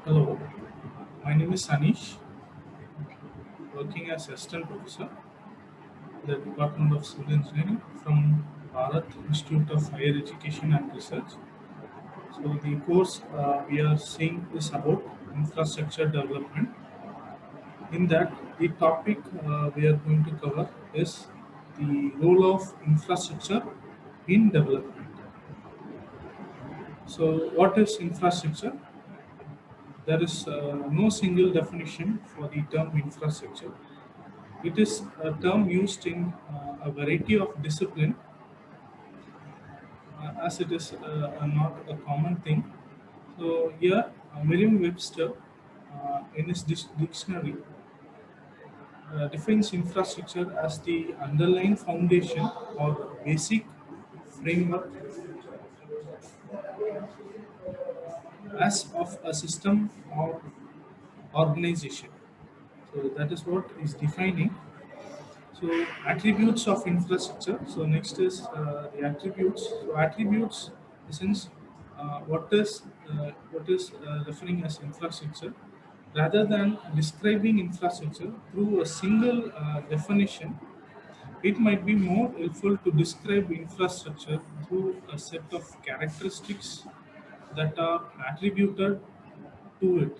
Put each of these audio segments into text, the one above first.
Hello, my name is Sanish, working as assistant professor at the Department of Civil Engineering from Bharat Institute of Higher Education and Research. So the course we are seeing is about infrastructure development. In that, the topic we are going to cover is the role of infrastructure in development. So, what is infrastructure? There is no single definition for the term infrastructure. It is a term used in a variety of discipline, as it is not a common thing. So here, Merriam-Webster, in his dictionary, defines infrastructure as the underlying foundation or basic framework as of a system or organization. So that is what is defining. So attributes of infrastructure. So next is the attributes. So attributes, since what is referring as infrastructure, rather than describing infrastructure through a single definition, it might be more helpful to describe infrastructure through a set of characteristics that are attributed to it.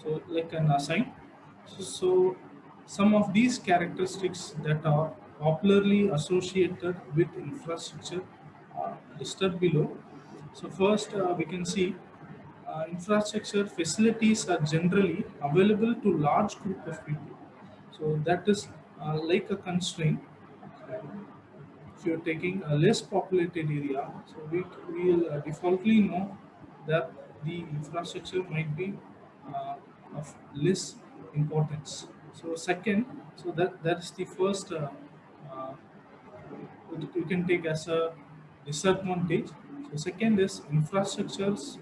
So, like an assign. So some of these characteristics that are popularly associated with infrastructure are listed below. So, first we can see infrastructure facilities are generally available to large group of people. So that is like a constraint. If you're taking a less populated area, so we will defaultly know that the infrastructure might be uh, of less importance. So second, so that is the first uh, you can take as a disadvantage. So second is infrastructures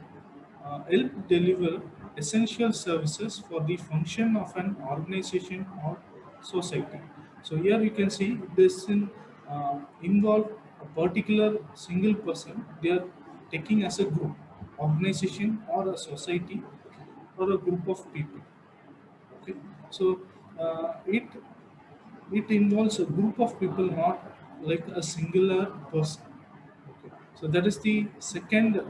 help deliver essential services for the function of an organization or society. So here you can see this involve a particular single person. They are taking as a group, organization or a society or a group of people. Okay, so it involves a group of people, not like a singular person. Okay. So that is the second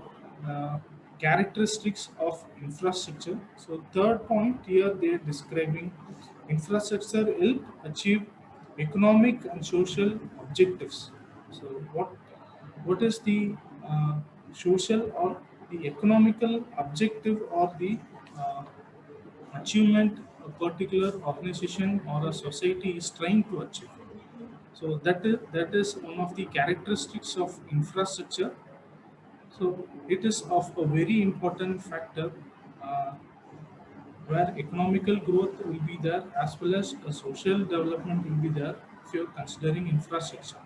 characteristics of infrastructure. So third point here they are describing infrastructure help achieve economic and social objectives. So what is the social or the economical objective or the uh, achievement a particular organization or a society is trying to achieve. So that is one of the characteristics of infrastructure. So it is of a very important factor uh, where economical growth will be there as well as a social development will be there if you're considering infrastructure.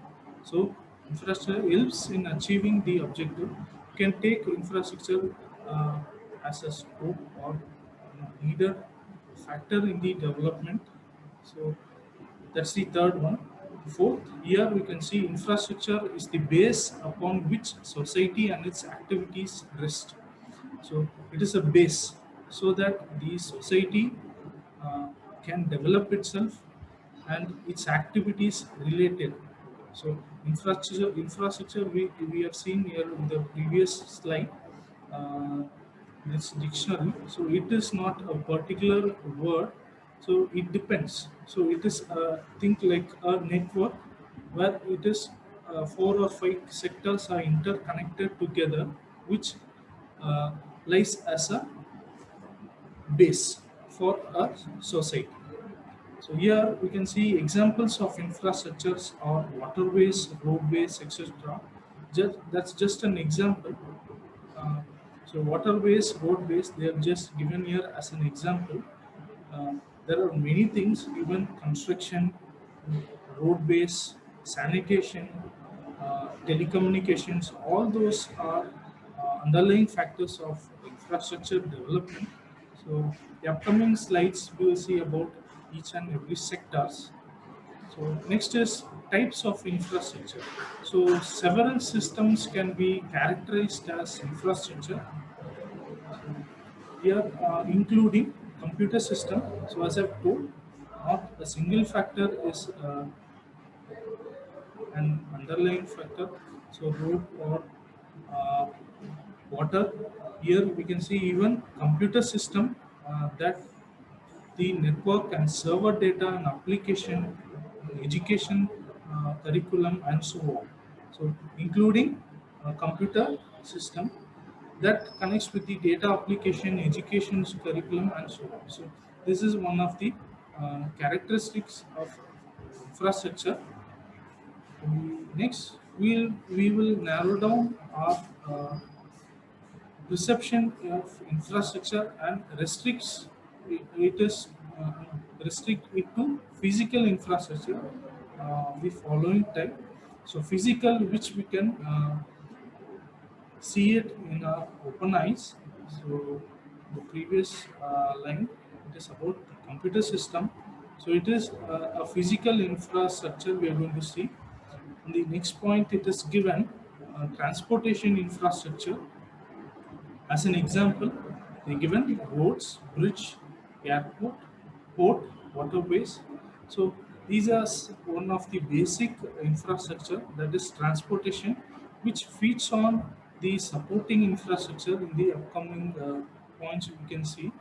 So infrastructure helps in achieving the objective. You can take infrastructure as a scope or needed factor in the development. So that's the third one. Fourth, here we can see infrastructure is the base upon which society and its activities rest. So it is a base so that the society uh, can develop itself and its activities related. So infrastructure we have seen here in the previous slide. Uh, this dictionary, so it is not a particular word, so it depends. So it is think like a network where it is four or five sectors are interconnected together, which uh, lies as a base for a society. So here we can see examples of infrastructures or waterways, roadways, etc. That's just an example. uh, so waterways, roadways, they are just given here as an example. Uh, there are many things, even construction, roadways, sanitation, telecommunications, all those are underlying factors of infrastructure development. So the upcoming slides we will see about each and every sectors. So next is types of infrastructure. So several systems can be characterized as infrastructure. here including computer system. So as I've told, not a single factor is an underlying factor. So road or uh, water. Here we can see even computer system that the network and server data and application, education curriculum and so on. So including computer system that connects with the data application, education curriculum and so on. So this is one of the characteristics of infrastructure. Next, we will narrow down our perception of infrastructure and restricts it is restrict it to physical infrastructure. The following type. So physical, which we can see it in our open eyes. So the previous line, it is about the computer system. So it is a physical infrastructure we are going to see. On the next point, it is given transportation infrastructure. As an example, they given roads, bridge, airport, port, waterways. So these are one of the basic infrastructure, that is transportation, which feeds on the supporting infrastructure in the upcoming points we can see.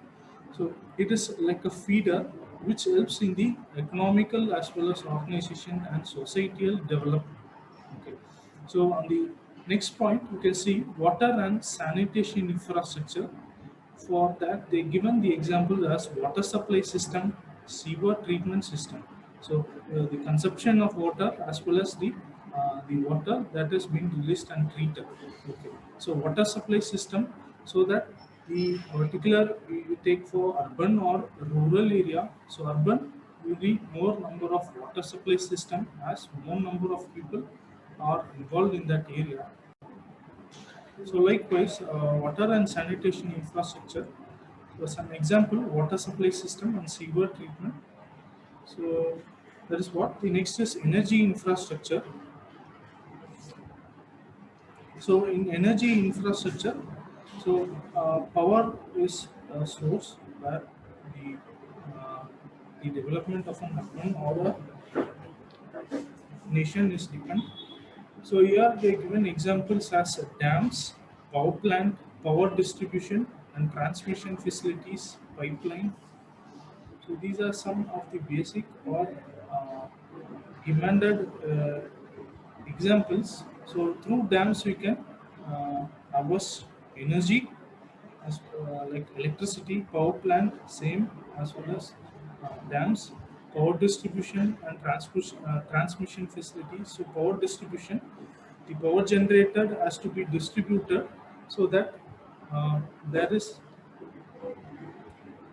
So it is like a feeder which helps in the economical as well as organization and societal development. Okay. So on the next point, you can see water and sanitation infrastructure. For that, they given the example as water supply system, sewer treatment system. So the consumption of water as well as the water that is being released and treated. Okay. So water supply system, so that the particular we take for urban or rural area. So urban, we need more number of water supply system as more number of people are involved in that area. So likewise, water and sanitation infrastructure. So as an example, water supply system and sewer treatment. So that is what. The next is energy infrastructure. So in energy infrastructure, so power is a source where the uh, the development of an urban or a nation is dependent. So here they given examples as dams, power plant, power distribution and transmission facilities, pipeline. So these are some of the basic or uh, demanded examples. So through dams we can harvest energy as like electricity, power plant, same as well as dams, power distribution and transmission facilities. So power distribution, the power generated has to be distributed so that there is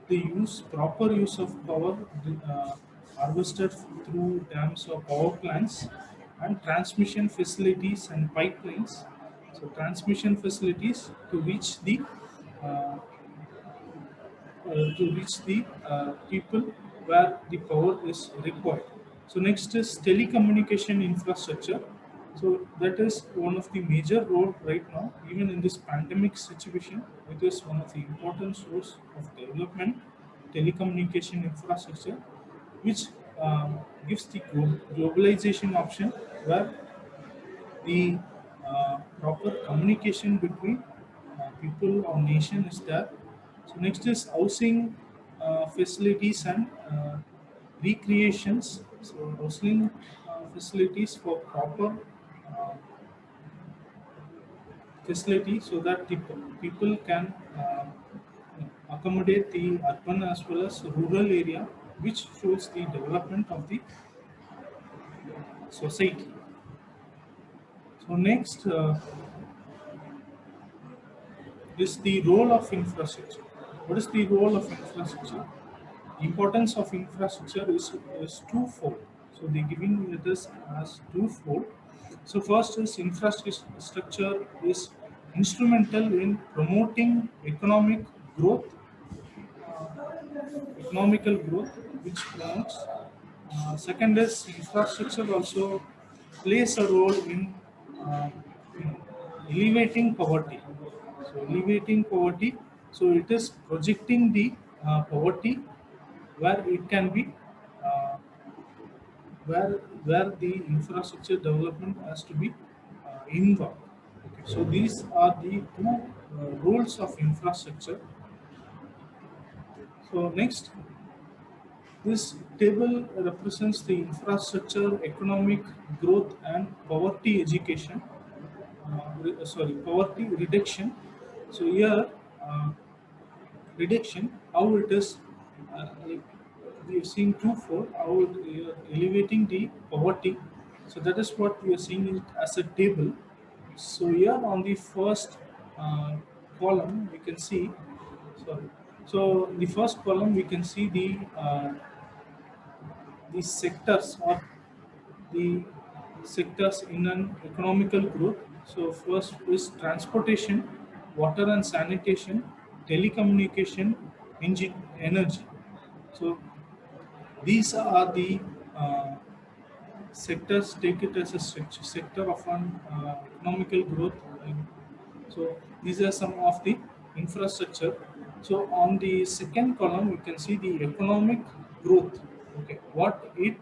the proper use of power harvested through dams or power plants, and transmission facilities and pipelines. So transmission facilities to reach the uh, people where the power is required. So next is telecommunication infrastructure. So that is one of the major role right now, even in this pandemic situation. It is one of the important source of development, telecommunication infrastructure, which gives the globalization option where the proper communication between people or nation is there. So next is housing facilities and recreations. So housing facilities for proper uh, facility so that the people can accommodate the urban as well as rural area, which shows the development of the society. So next, is the role of infrastructure. What is the role of infrastructure? The importance of infrastructure is twofold. So they giving it as twofold. So first is infrastructure is instrumental in promoting growth, economical growth, which promotes. Second is infrastructure also plays a role uh, in elevating poverty. So elevating poverty So it is projecting the poverty where it can be uh, where the infrastructure development has to be involved. Okay, so these are the two roles of infrastructure. So next, this table represents the infrastructure, economic growth, and poverty education. Poverty reduction. So here, uh, reduction, how it is, like we have seen twofold, how it elevating the poverty. So that is what we are seeing it as a table. So here on the first uh, column, we can see, sorry, so the first column we can see the sectors or the sectors in an economical growth. So first is transportation, water and sanitation, telecommunication, energy. So these are the uh, sectors. Take it as a sector of an economical growth. So these are some of the infrastructure. So on the second column, we can see the economic growth. Okay, what it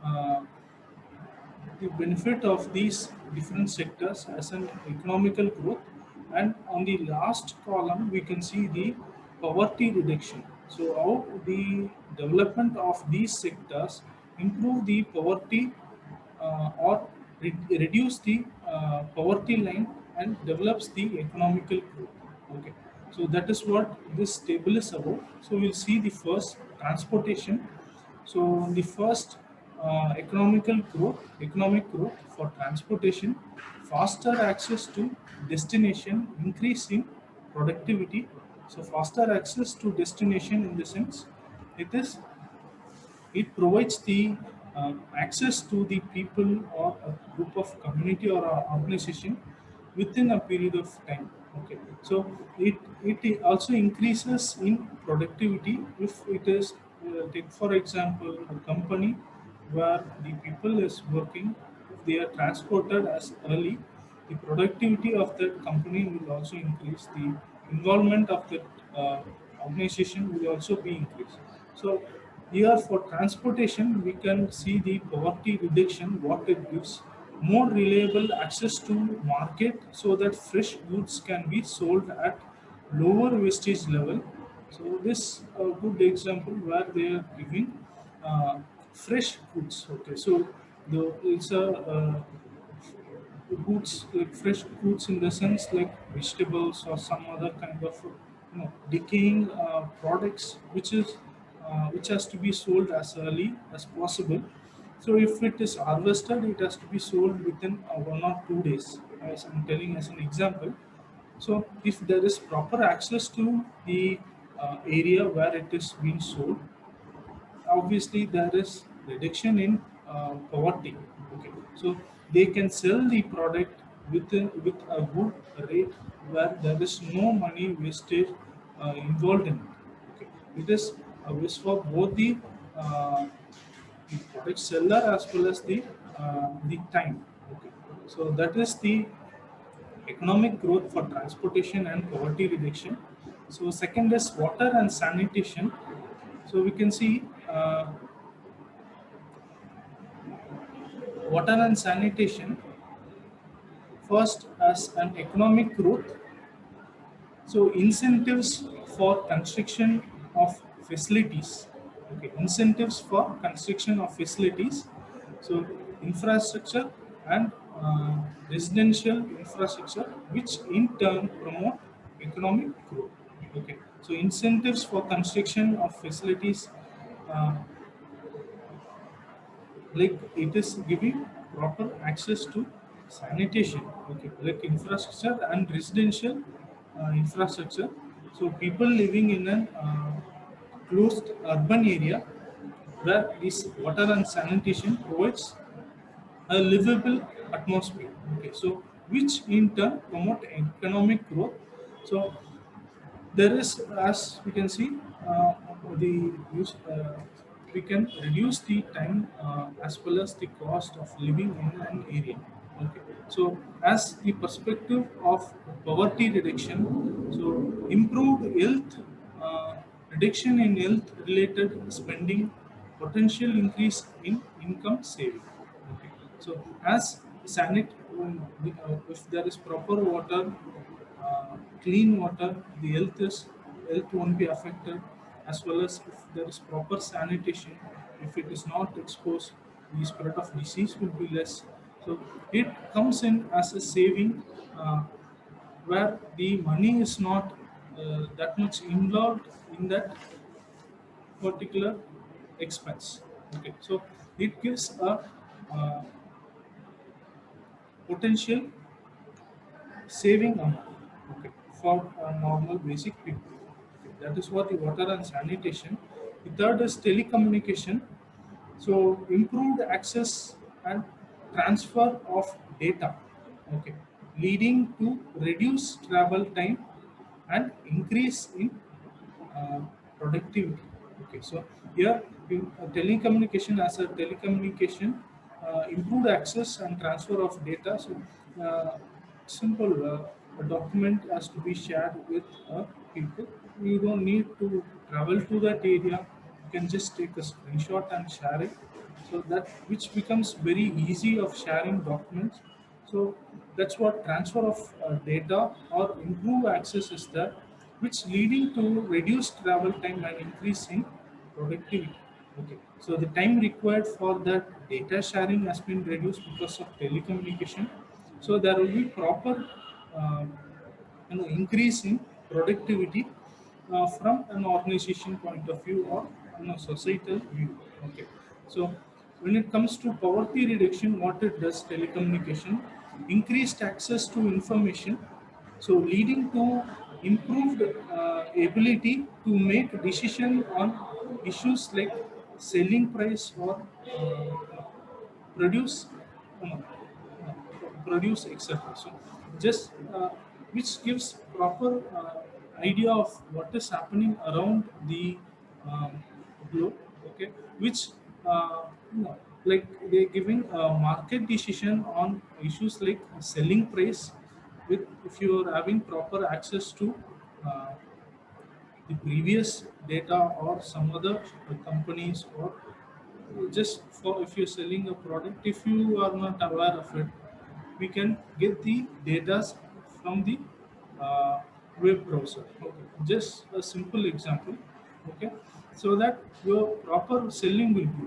uh, the benefit of these different sectors as an economical growth. And on the last column we can see the poverty reduction. So how the development of these sectors improve the poverty or reduce the poverty line and develops the economical growth. Okay, so that is what this table is about. So we'll see the first, transportation. So the first, economic growth for transportation, faster access to destination, increase in productivity. So faster access to destination in the sense, it is it provides the access to the people or a group of community or a organization within a period of time. Okay, so it also increases in productivity if it is take for example a company where the people is working, if they are transported as early, the productivity of that company will also increase, the involvement of that organization will also be increased. So here for transportation, we can see the poverty reduction, what it gives, more reliable access to market so that fresh goods can be sold at lower wastage level. So this a good example where they are giving uh, fresh goods. Okay, so it's a goods like fresh goods in the sense like vegetables or some other kind of decaying products which has to be sold as early as possible. So if it is harvested, it has to be sold within 1 or 2 days, as I'm telling as an example. So if there is proper access to the area where it is being sold, obviously there is reduction in poverty. Okay, so they can sell the product with a good rate where there is no money wastage involved in it. Okay, it is a waste for both the product seller as well as the time. Okay, so that is the economic growth for transportation and poverty reduction. So second is water and sanitation. So we can see water and sanitation first as an economic growth. So incentives for construction of facilities. Okay, incentives for construction of facilities. So infrastructure and uh, residential infrastructure, which in turn promote economic growth. Okay, so incentives for construction of facilities, uh, like it is giving proper access to sanitation. Okay, like infrastructure and residential infrastructure. So people living in an closed urban area where this water and sanitation provides a livable atmosphere. Okay, so which in turn promote economic growth. So there is, as we can see, the use, we can reduce the time as well as the cost of living in an area. Okay, so as the perspective of poverty reduction, so improved health, reduction in health related spending, potential increase in income saving. Okay, so as if there is proper water, clean water, the health won't be affected, as well as if there is proper sanitation, if it is not exposed, the spread of disease will be less. So it comes in as a saving, uh, where the money is not that much involved in that particular expense. Okay, so it gives a uh, potential saving amount, okay, for normal basic people. Okay, that is what the water and sanitation. The third is telecommunication. So improved access and transfer of data, okay, leading to reduced travel time and increase in uh, productivity. Okay, so here in telecommunication, as a telecommunication, improved access and transfer of data. So simple, a document has to be shared with people. You don't need to travel to that area. You can just take a screenshot and share it. So that which becomes very easy of sharing documents. So that's what transfer of data or improve access is there, which leading to reduced travel time and increase in productivity. Okay, so the time required for that data sharing has been reduced because of telecommunication. So there will be proper uh, increase in productivity from an organization point of view or societal view. Okay, so when it comes to poverty reduction, what it does, telecommunication, increased access to information, so leading to improved ability to make decision on issues like selling price or produce produce, etc. So just which gives proper idea of what is happening around the globe. Okay, which like they're giving a market decision on issues like selling price, with if you are having proper access to uh, the previous data or some other companies, or just for if you're selling a product, if you are not aware of it, we can get the data from the uh, web browser. Okay, just a simple example. Okay, so that your proper selling will be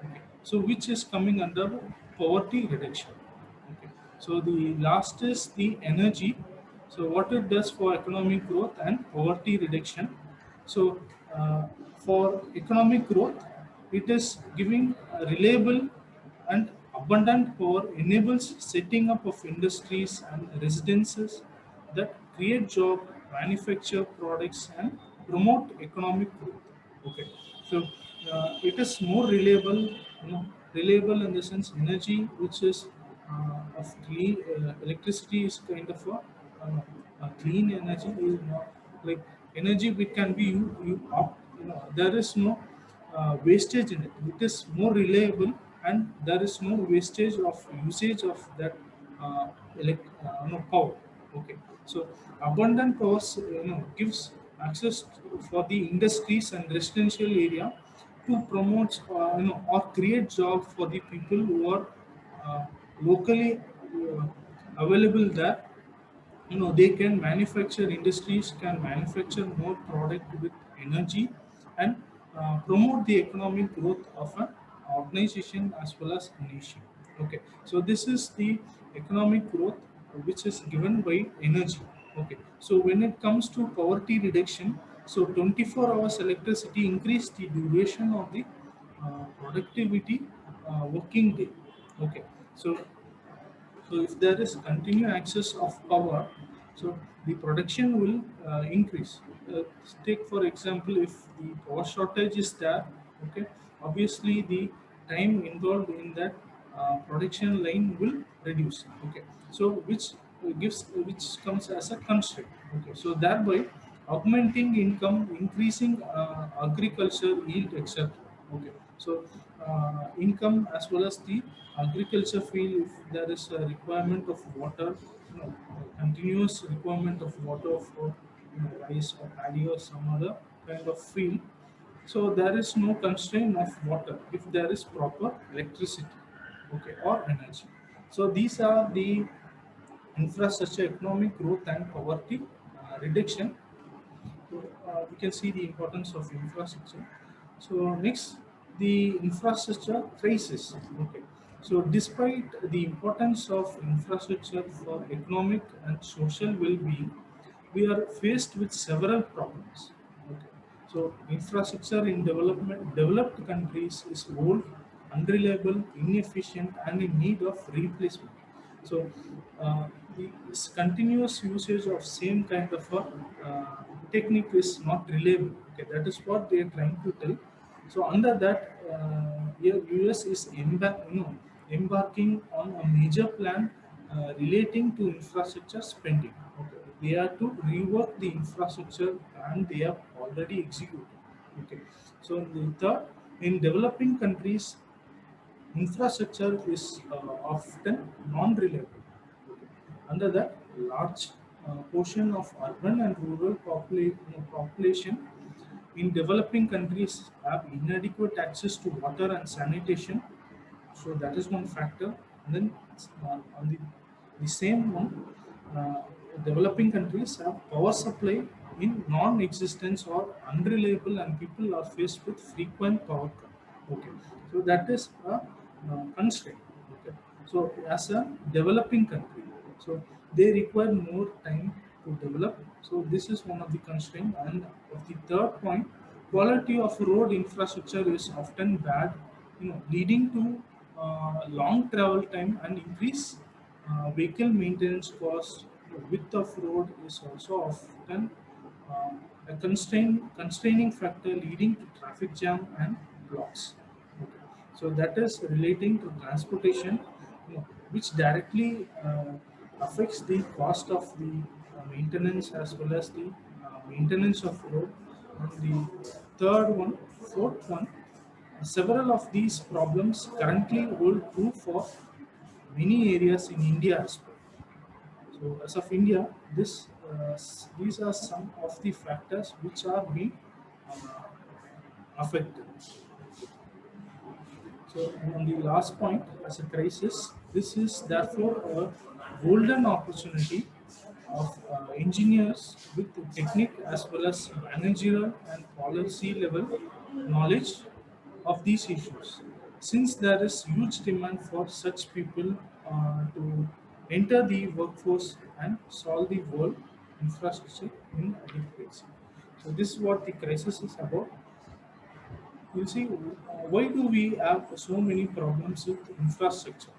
okay, so which is coming under poverty reduction. Okay, so the last is the energy. So what it does for economic growth and poverty reduction. So for economic growth, it is giving reliable and abundant power, enables setting up of industries and residences that create job, manufacture products, and promote economic growth. Okay, so it is more reliable, reliable in the sense energy, which is of clean electricity is kind of a clean energy, is not like energy which can be you up, there is no wastage in it. It is more reliable, and there is no wastage of usage of that power. Okay, so abundant powers gives access for the industries and residential area to promote or create job for the people who are uh, locally available there. They can manufacture, industries can manufacture more product with energy, and promote the economic growth of an organization as well as a nation. Okay, so this is the economic growth which is given by energy. Okay, so when it comes to poverty reduction, so 24 hours electricity increase the duration of the productivity working day. Okay, so if there is continued access of power, so the production will increase. Take for example, if the power shortage is there, okay, obviously the time involved in that production line will reduce. Okay, so which comes as a constraint. Okay, so thereby augmenting income, increasing agriculture yield, etc. Okay, so income as well as the agriculture field. If there is a requirement of water, continuous requirement of water for rice or paddy or some other kind of field, so there is no constraint of water if there is proper electricity, okay, or energy. So these are the infrastructure, economic growth, and poverty reduction. So we can see the importance of infrastructure. So next, the infrastructure crisis. Okay. So despite the importance of infrastructure for economic and social well-being, we are faced with several problems. Okay. So infrastructure in developed countries is old, unreliable, inefficient, and in need of replacement. So the continuous usage of same kind of a technique is not reliable. Okay, that is what they are trying to tell. So under that, here US is embarking on a major plan relating to infrastructure spending. Okay, they are to rework the infrastructure and they have already executed. Okay, so the third, in developing countries, infrastructure is often non-reliable. Okay. Under that, large portion of urban and rural population in developing countries have inadequate access to water and sanitation. So that is one factor. And then on the same one, uh, developing countries have power supply in non-existence or unreliable, and people are faced with frequent power cut. Okay, so that is a constraint. Okay, so as a developing country, so they require more time to develop. So this is one of the constraints. And of the third point, quality of road infrastructure is often bad, leading to long travel time and increase vehicle maintenance cost. Width of road is also often a constraining factor, leading to traffic jam and blocks. Okay. So that is relating to transportation, which directly affects the cost of the maintenance as well as the maintenance of road. And the third one, fourth one, several of these problems currently hold true for many areas in India as well. So as of India, these are some of the factors which are being uh, affected. So on the last point, as a crisis, this is therefore a golden opportunity of engineers with technique as well as managerial and policy level knowledge of these issues. Since there is huge demand for such people to enter the workforce and solve the world infrastructure inadequacy. So this is what the crisis is about. You see, why do we have so many problems with infrastructure?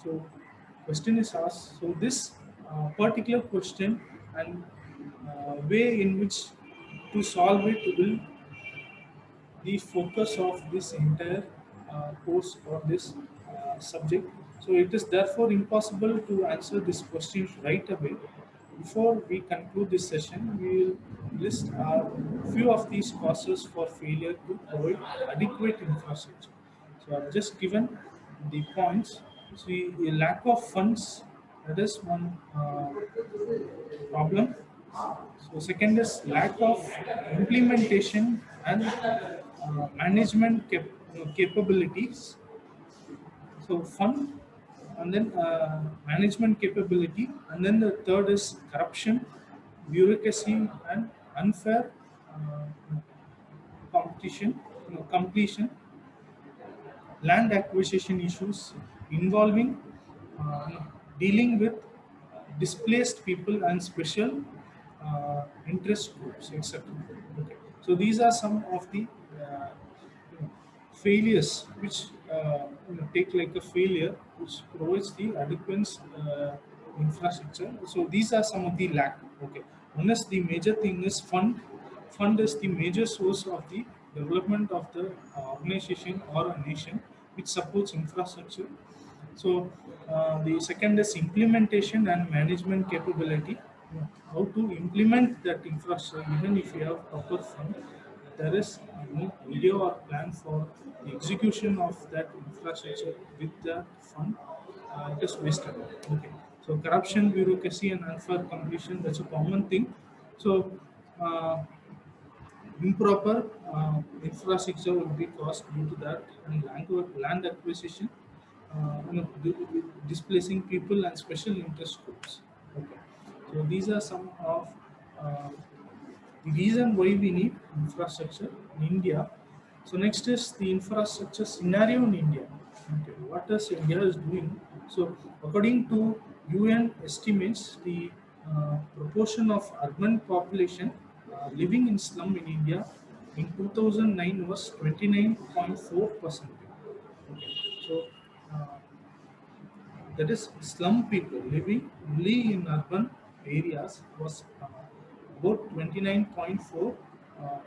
So, question is asked. So, this particular question and way in which to solve it will the focus of this entire course or this subject. So it is therefore impossible to answer this question right away. Before we conclude this session, we will list a few of these causes for failure to provide adequate infrastructure. So I've just given the points. See, a lack of funds, that is one problem. So second is lack of implementation and management capabilities. So fund and then management capability, and then the third is corruption, bureaucracy, and unfair completion, land acquisition issues involving uh, dealing with displaced people and special interest groups, etc. Okay. So these are some of the failures which take like a failure which provides the adequate infrastructure. So these are some of the lack. Okay. One is the major thing is fund. Fund is the major source of the development of the organization or a nation which supports infrastructure. So the second is implementation and management capability. How to implement that infrastructure even if you have proper fund. there is no idea or plan for the execution of that infrastructure with the fund, it is wasted. Okay. So corruption, bureaucracy, and unfair competition, that's a common thing. So uh, improper infrastructure will be caused due to that, and land acquisition, displacing people and special interest groups. Okay. So these are some of uh, the reason why we need infrastructure in India. So next is the infrastructure scenario in India. Okay, what is India is doing? So according to UN estimates, the proportion of urban population living in slum in India in 2009 was 29.4%. Okay, so uh, that is slum people living only in urban areas was about 29.4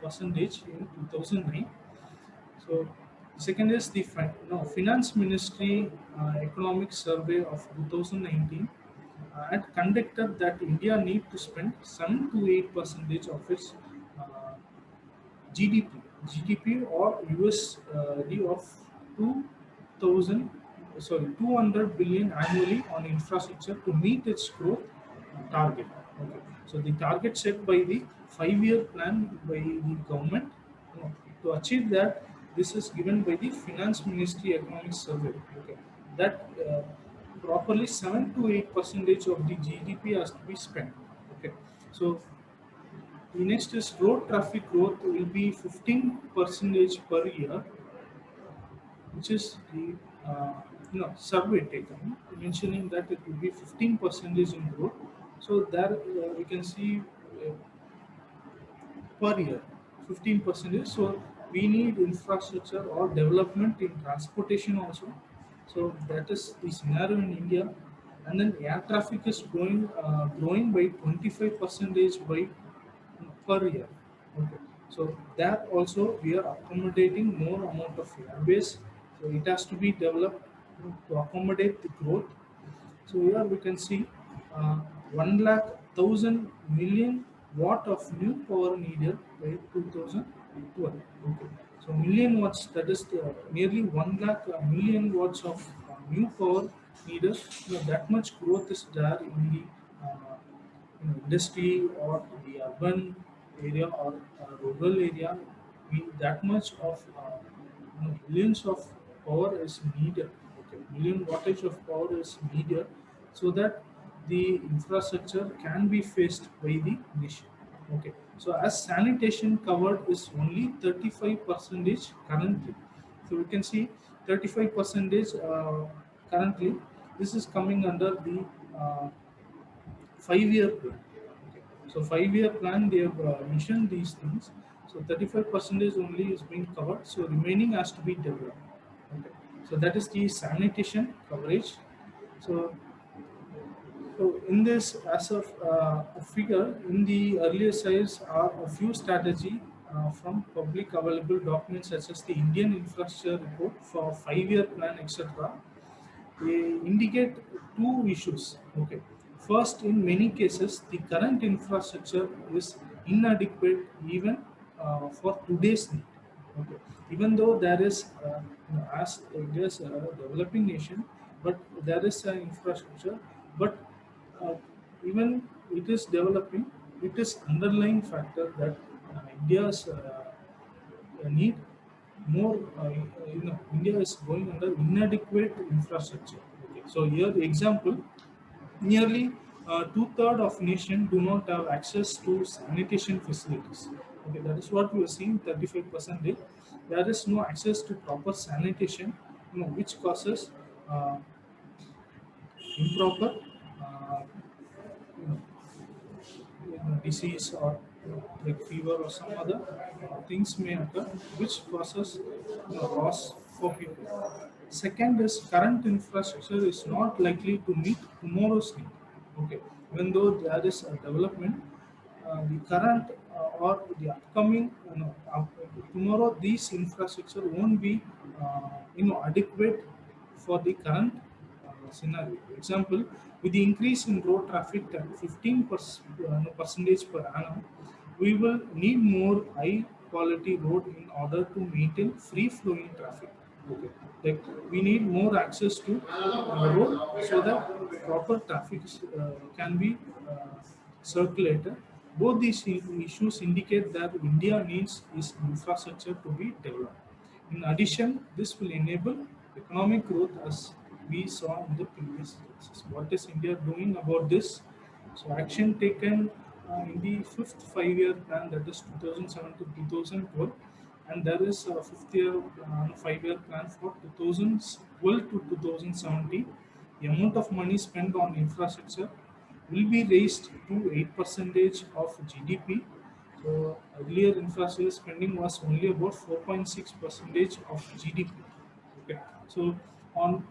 percentage in 2009. So second is the finance ministry economic survey of 2019 had conducted that India need to spend 7 to 8 percentage of its uh, GDP or USD of 2000, 200 billion annually on infrastructure to meet its growth target. Okay. So the target set by the 5-year plan by the government, to achieve that, this is given by the Finance Ministry Economic Survey. Okay. That properly 7 to 8 percentage of the GDP has to be spent. Okay. So the next is road traffic growth will be 15 percentage per year, which is the survey taken mentioning that it will be 15 percentage in growth. So there we can see uh, per year 15 percentage. So we need infrastructure or development in transportation also. So that is the scenario in India. And then air traffic is growing by 25 percentage by per year. Okay. So that also we are accommodating more amount of airbase. So it has to be developed to accommodate the growth. So here we can see 1 lakh 1,000 million watt of new power needed by 2012. Okay. So million watts, that is nearly 1 lakh million watts of new power needed. That much growth is there in the industry or the urban area or rural area. That much of millions of power is needed. Okay, million wattage of power is needed so that the infrastructure can be faced by the nation. Okay, so as sanitation covered is only 35 percentage currently. So we can see 35 percentage currently. This is coming under the 5-year plan. Okay. So 5-year plan, they have mentioned these things. So 35 percentage only is being covered. So remaining has to be developed. Okay. So that is the sanitation coverage. So, so in this, as of a figure, in the earlier slides are a few strategy from public available documents such as the Indian Infrastructure Report for 5-year plan, etc. They indicate two issues. Okay. First, in many cases, the current infrastructure is inadequate even for today's need. Okay. Even though there is, as India is a developing nation, but there is an infrastructure, but uh, even it is developing, it is underlying factor that India's need more, India is going under inadequate infrastructure. Okay. So here the example, nearly two-thirds of nation do not have access to sanitation facilities. Okay, that is what we are seeing, 35%. There is no access to proper sanitation, which causes uh, improper uh, you know, disease or like fever or some other things may occur which causes loss for people. Second is current infrastructure is not likely to meet tomorrow's need. Okay, even though there is a development, the current or the upcoming, tomorrow these infrastructure won't be adequate for the current scenario. Example, with the increase in road traffic at 15 percentage per annum, we will need more high quality road in order to maintain free flowing traffic. Okay. Like we need more access to road so that proper traffic can be circulated. Both these issues indicate that India needs its infrastructure to be developed. In addition, this will enable economic growth as we saw in the previous cases. What is India doing about this? So action taken in the fifth five-year plan, that is 2007 to 2012, and there is a fifth year five-year plan for 2012 to 2017. The amount of money spent on infrastructure will be raised to 8% of GDP. So earlier infrastructure spending was only about 4.6% of GDP. Okay. So on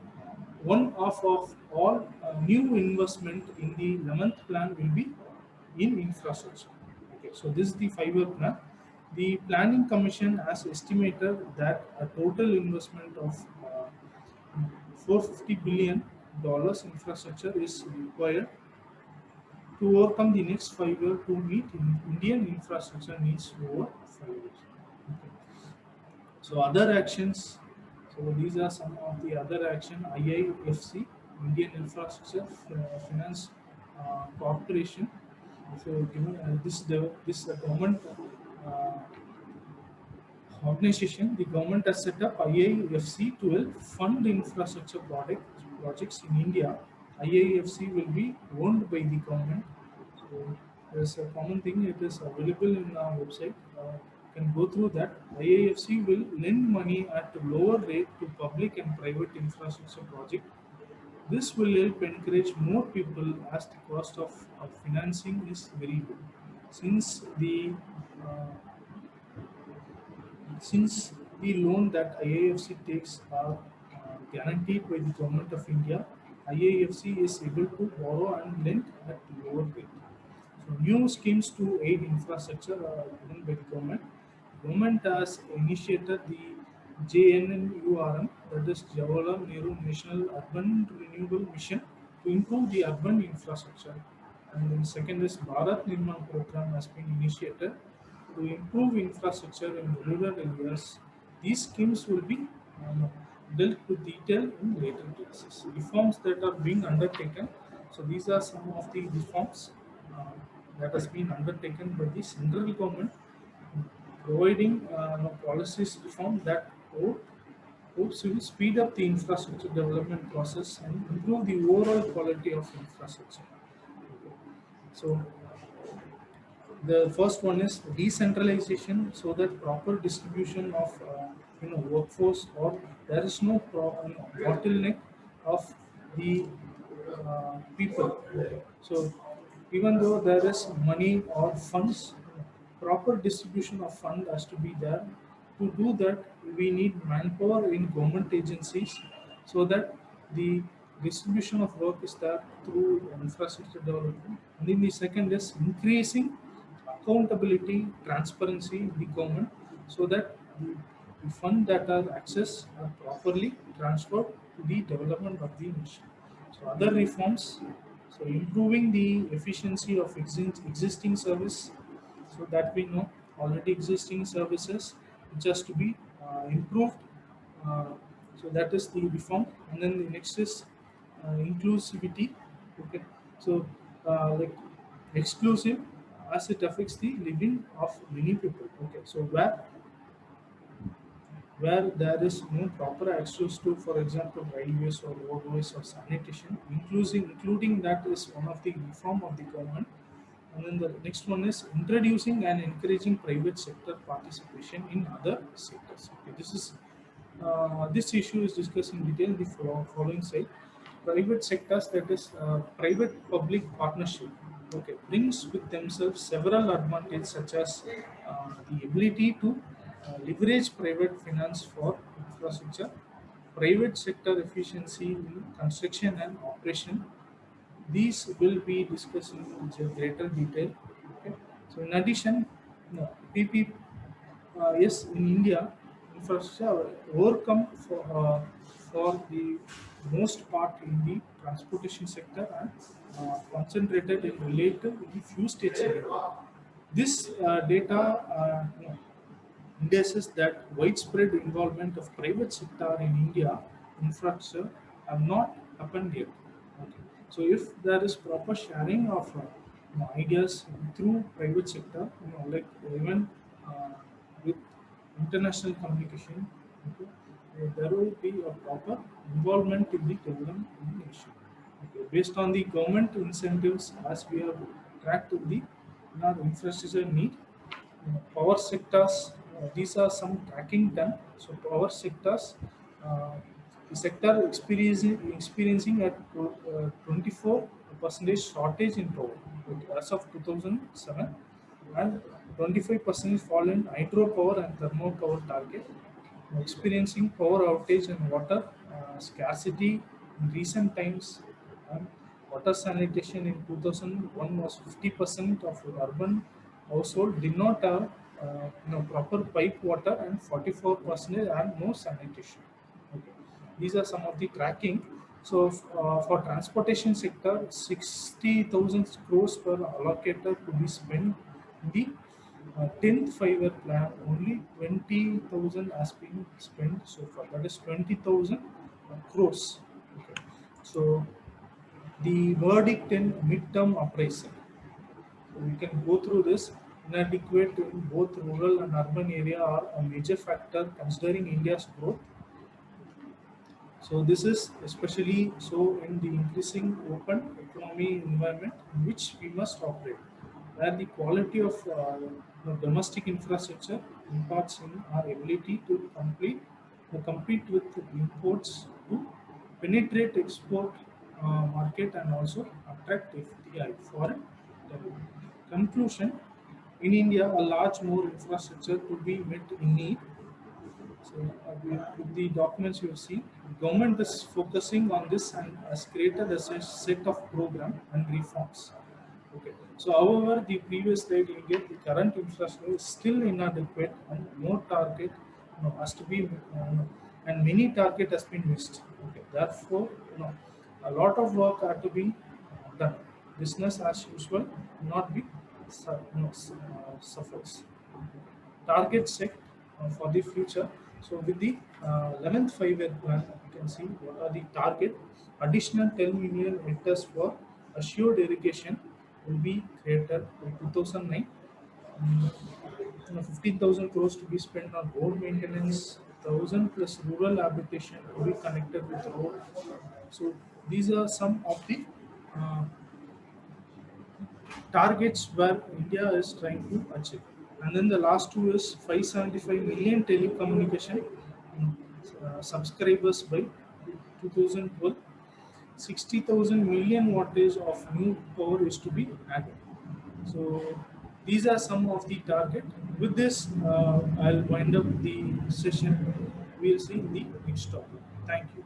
one half of all new investment in the 11th plan will be in infrastructure. Okay. So this is the five-year plan. The Planning Commission has estimated that a total investment of 450 billion dollars infrastructure is required to overcome the next 5 years to meet Indian infrastructure needs over 5 years. Okay. So other actions, so these are some of the other action. IIFC, Indian Infrastructure Finance Corporation. So given this government organization, the government has set up IIFC to help fund infrastructure projects in India. IIFC will be owned by the government. So there's a common thing, it is available in our website. You can go through that. IIFC will lend money at a lower rate to public and private infrastructure projects. This will help encourage more people as the cost of financing is very low. Since the uh, since the loan that IIFC takes are guaranteed by the Government of India, IIFC is able to borrow and lend at lower rate. So new schemes to aid infrastructure are given by the government. Government has initiated the JNNURM, that is Jawaharlal Nehru National Urban Renewable Mission, to improve the urban infrastructure. And then second is Bharat Nirman program has been initiated to improve infrastructure in rural areas. These schemes will be dealt with detail in later classes. Reforms that are being undertaken. So these are some of the reforms uh, that has been undertaken by the central government, providing policies reform that hopes will speed up the infrastructure development process and improve the overall quality of infrastructure. So the first one is decentralization, so that proper distribution of workforce, or there is no bottleneck of the people. So even though there is money or funds, proper distribution of fund has to be there. To do that, we need manpower in government agencies, so that the distribution of work is there through infrastructure development. And then the second is increasing accountability, transparency in the government, so that the funds that are accessed are properly transferred to the development of the nation. So other reforms, so improving the efficiency of existing service, so that we know already existing services which has to be improved. Uh, so that is the reform, and then the next is inclusivity. Okay, so like exclusive as it affects the living of many people. Okay, so where there is no proper access to, for example, railways or roadways or sanitation, including that is one of the reform of the government. And then the next one is introducing and encouraging private sector participation in other sectors. Okay, this issue is discussed in detail in the following slide. Private sectors, that is private-public partnership, okay, brings with themselves several advantages, such as the ability to leverage private finance for infrastructure, private sector efficiency in construction and operation. These will be discussed in greater detail. Okay. So, in addition, PP, yes, in India, infrastructure overcome for the most part in the transportation sector, and concentrated in relatively few states in India. This data indices that widespread involvement of private sector in India infrastructure have not happened yet. Okay. So if there is proper sharing of ideas through private sector, like even uh, with international communication, okay, there will be a proper involvement in the development in the nation. Okay. Based on the government incentives, as we have tracked in our infrastructure need, power sectors, these are some tracking done. So power sectors, uh, the sector experiencing at 24 percentage shortage in power, okay, as of 2007, and 25% fall in hydropower and thermal power target, experiencing power outage and water scarcity in recent times. And water sanitation in 2001 was 50% of urban household did not have proper pipe water, and 44% had no sanitation. Okay. These are some of the tracking. So for transportation sector, 60,000 crores were allocated to be spent in the 10th 5-year plan. Only 20,000 has been spent so far. That is 20,000 crores. Okay. So the verdict in midterm appraisal. So we can go through this. Inadequate in both rural and urban area are a major factor considering India's growth. So this is especially so in the increasing open economy environment in which we must operate, where the quality of domestic infrastructure imparts in our ability to compete with imports, to penetrate export market, and also attract FDI, foreign development. Conclusion: in India, a large more infrastructure to be met in need. So with the documents you have seen, government is focusing on this and has created a set of program and reforms. Okay. So however, the previous slide you get, the current infrastructure is still inadequate and more target has to be and many target has been missed. Okay. Therefore, a lot of work had to be done. Business as usual will not be suffers. Target set for the future. So with the 11th 5-year plan, you can see what are the target. Additional 10 million hectares for assured irrigation will be created by 2009. 15,000 crores to be spent on road maintenance, 1,000 plus rural habitation to be connected with road. So these are some of the uh, targets where India is trying to achieve. And then the last two is 575 million telecommunication subscribers by 2012. 60,000 million wattage of new power is to be added. So these are some of the target. With this, I'll wind up the session. We'll see in the next topic. Thank you.